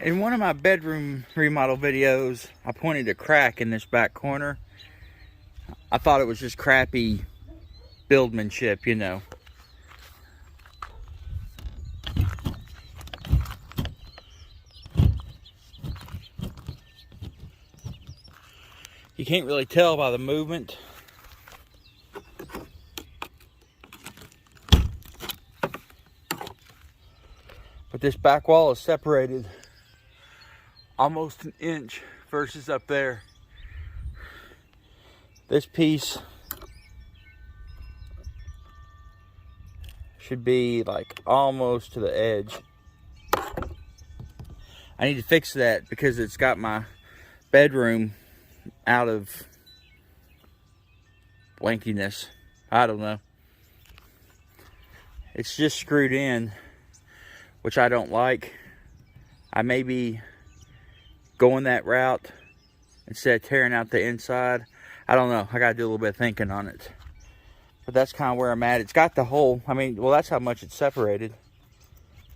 In one of my bedroom remodel videos, I pointed a crack in this back corner. I thought it was just crappy buildmanship, you know. You can't really tell by the movement. But this back wall is separated almost an inch versus up there. This piece should be like almost to the edge. I need to fix that because it's got my bedroom out of blankiness. I don't know. It's just screwed in, which I don't like. I may be going that route instead of tearing out the inside. I don't know. I gotta do a little bit of thinking on it. But that's kind of where I'm at. It's got the hole. I mean, well, that's how much it's separated.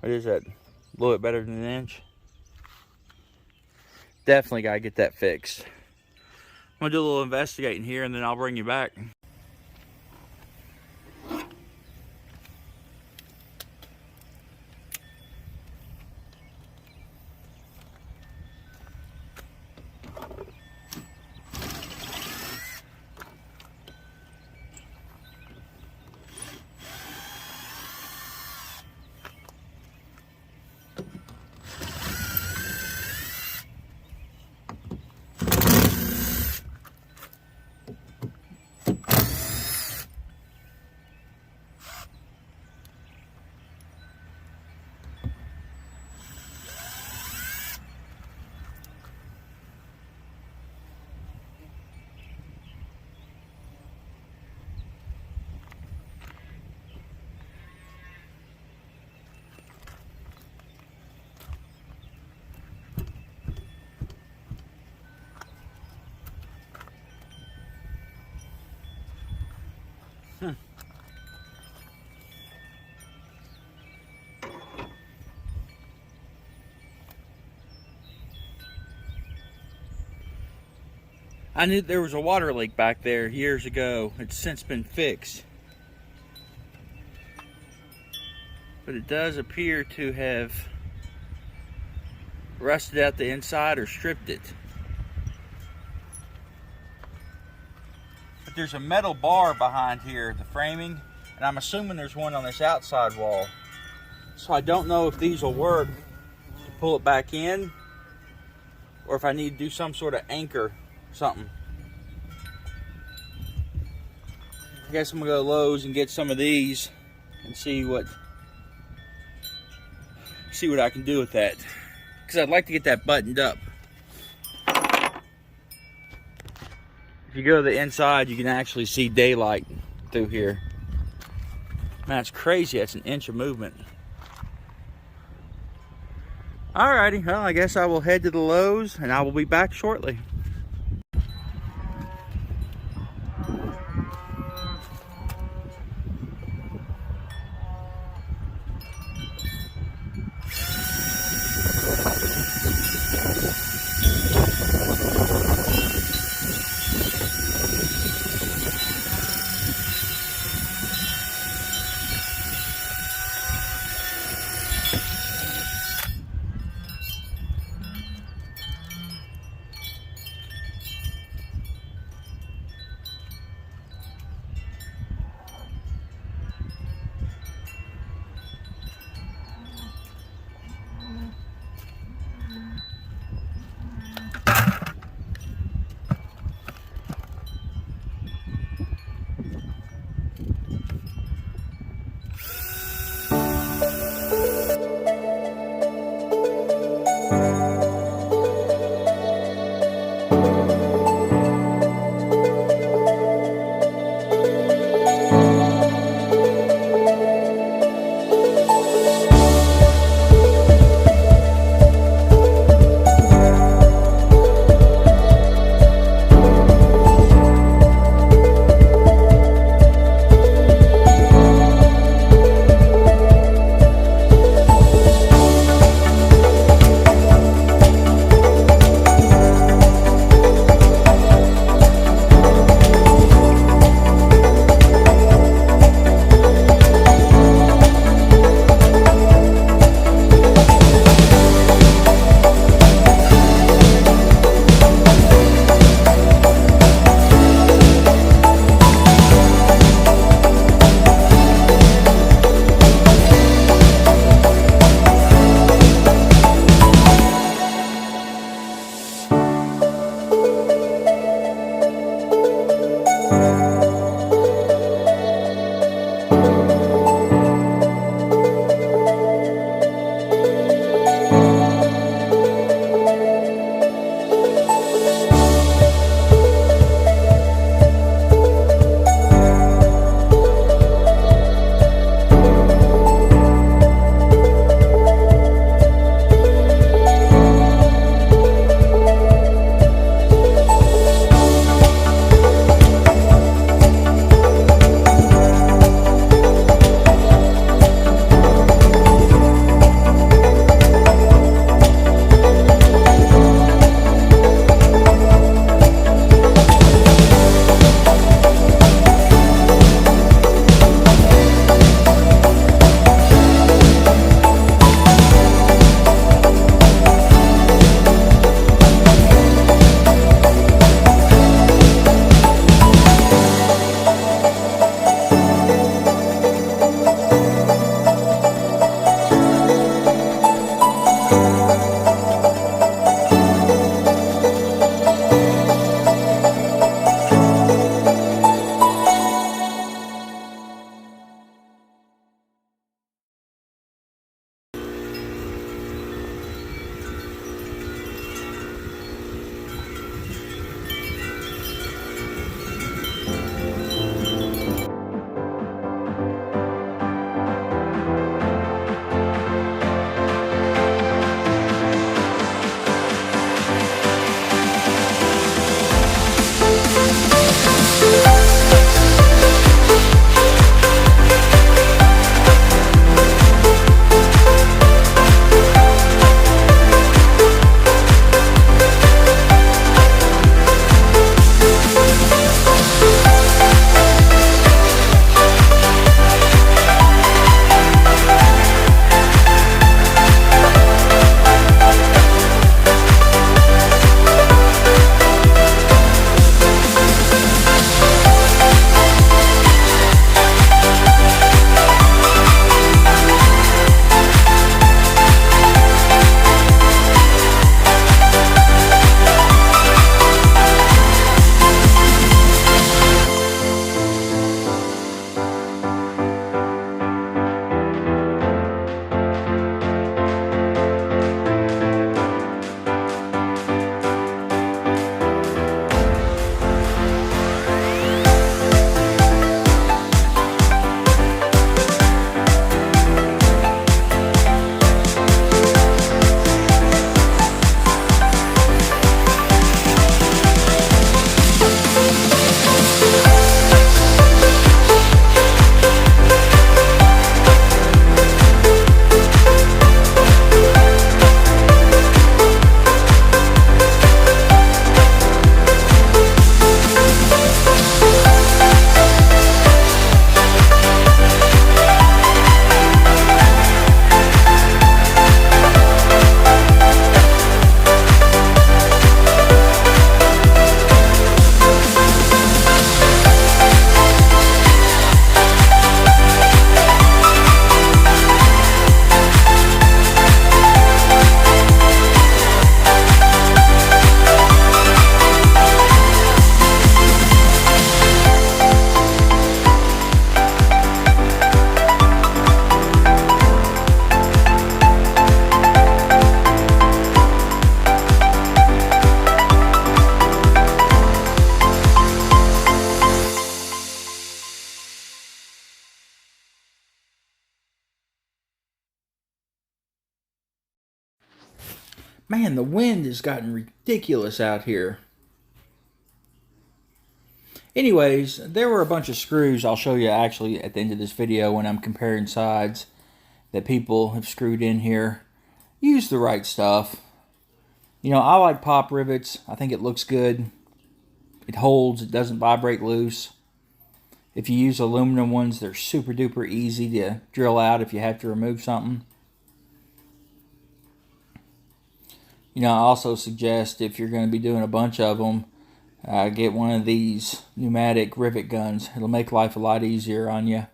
What is that? A little bit better than an inch. Definitely gotta get that fixed. I'm gonna do a little investigating here and then I'll bring you back. I knew there was a water leak back there years ago. It's since been fixed. But it does appear to have rusted out the inside or stripped it. But there's a metal bar behind here, the framing, and I'm assuming there's one on this outside wall. So I don't know if these will work to pull it back in, or if I need to do some sort of anchor, something. I guess I'm gonna go to Lowe's and get some of these and see what I can do with that, because I'd like to get that buttoned up. If you go to the inside, you can actually see daylight through here. Man, that's crazy. That's an inch of movement. Alrighty, well, I guess I will head to the Lowe's and I will be back shortly. Man, the wind has gotten ridiculous out here. Anyways, there were a bunch of screws I'll show you actually at the end of this video when I'm comparing sides that people have screwed in here. Use the right stuff. You know, I like pop rivets. I think it looks good. It holds. It doesn't vibrate loose. If you use aluminum ones, they're super duper easy to drill out if you have to remove something. You know, I also suggest if you're going to be doing a bunch of them, get one of these pneumatic rivet guns. It'll make life a lot easier on you.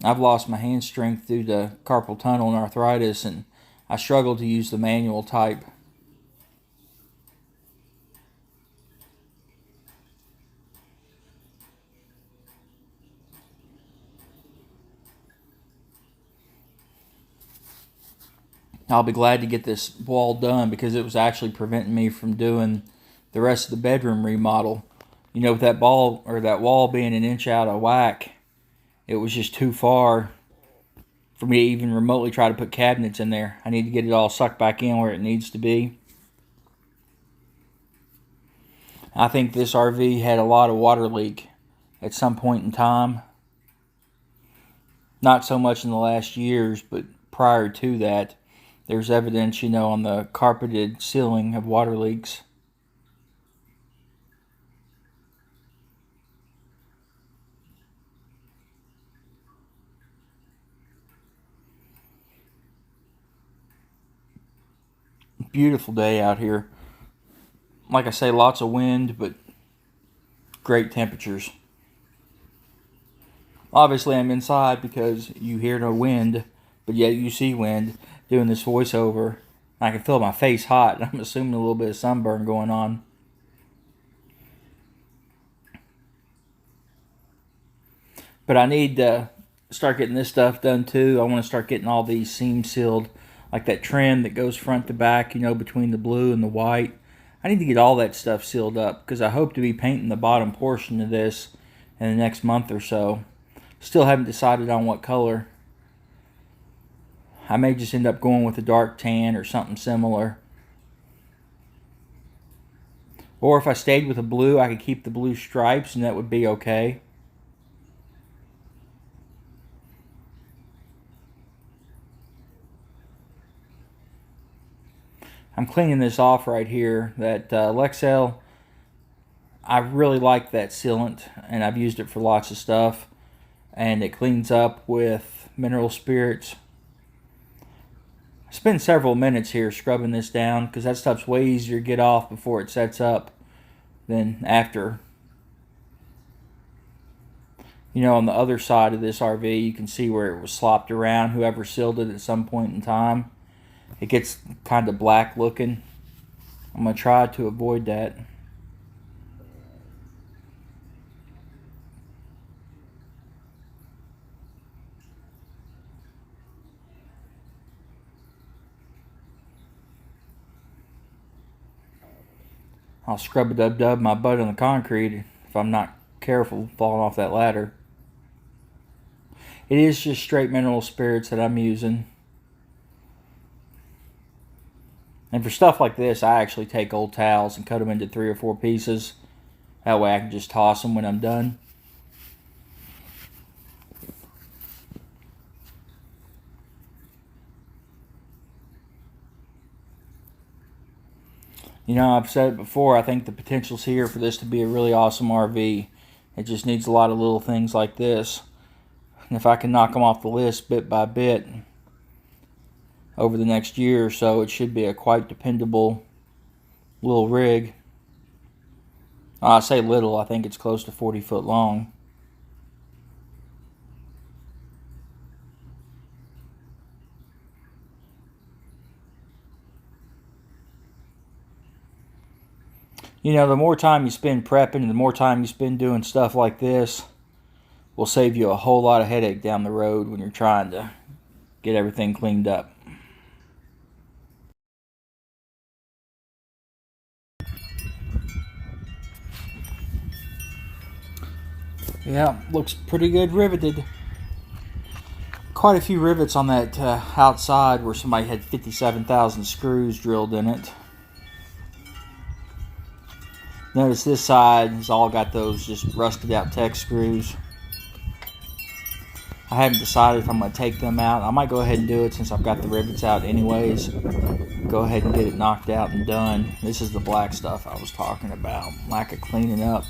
I've lost my hand strength due to carpal tunnel and arthritis, and I struggle to use the manual type. I'll be glad to get this wall done because it was actually preventing me from doing the rest of the bedroom remodel. You know, with that wall being an inch out of whack, it was just too far for me to even remotely try to put cabinets in there. I need to get it all sucked back in where it needs to be. I think this RV had a lot of water leak at some point in time. Not so much in the last years, but prior to that, there's evidence, you know, on the carpeted ceiling of water leaks. Beautiful day out here. Like I say, lots of wind, but great temperatures. Obviously, I'm inside because you hear no wind, but yet you see wind. Doing this voiceover, I can feel my face hot. I'm assuming a little bit of sunburn going on. But I need to start getting this stuff done too. I want to start getting all these seams sealed, like that trim that goes front to back, you know, between the blue and the white. I need to get all that stuff sealed up because I hope to be painting the bottom portion of this in the next month or so. Still haven't decided on what color. I may just end up going with a dark tan or something similar. Or if I stayed with the blue, I could keep the blue stripes and that would be okay. I'm cleaning this off right here. That Lexel, I really like that sealant and I've used it for lots of stuff. And it cleans up with mineral spirits. Spend several minutes here scrubbing this down because that stuff's way easier to get off before it sets up than after. You know, on the other side of this RV, you can see where it was slopped around. Whoever sealed it at some point in time, it gets kind of black looking. I'm going to try to avoid that. I'll scrub-a-dub-dub my butt on the concrete if I'm not careful falling off that ladder. It is just straight mineral spirits that I'm using. And for stuff like this, I actually take old towels and cut them into 3 or 4 pieces. That way I can just toss them when I'm done. You know, I've said it before, I think the potential's here for this to be a really awesome RV. It just needs a lot of little things like this. And if I can knock them off the list bit by bit over the next year or so, it should be a quite dependable little rig. I say little, I think it's close to 40 foot long. You know, the more time you spend prepping and the more time you spend doing stuff like this will save you a whole lot of headache down the road when you're trying to get everything cleaned up. Yeah, looks pretty good riveted. quite a few rivets on that outside where somebody had 57,000 screws drilled in it. Notice this side has all got those just rusted out Tex screws. I haven't decided if I'm going to take them out. I might go ahead and do it since I've got the rivets out anyways. Go ahead and get it knocked out and done. This is the black stuff I was talking about. Lack of cleaning up.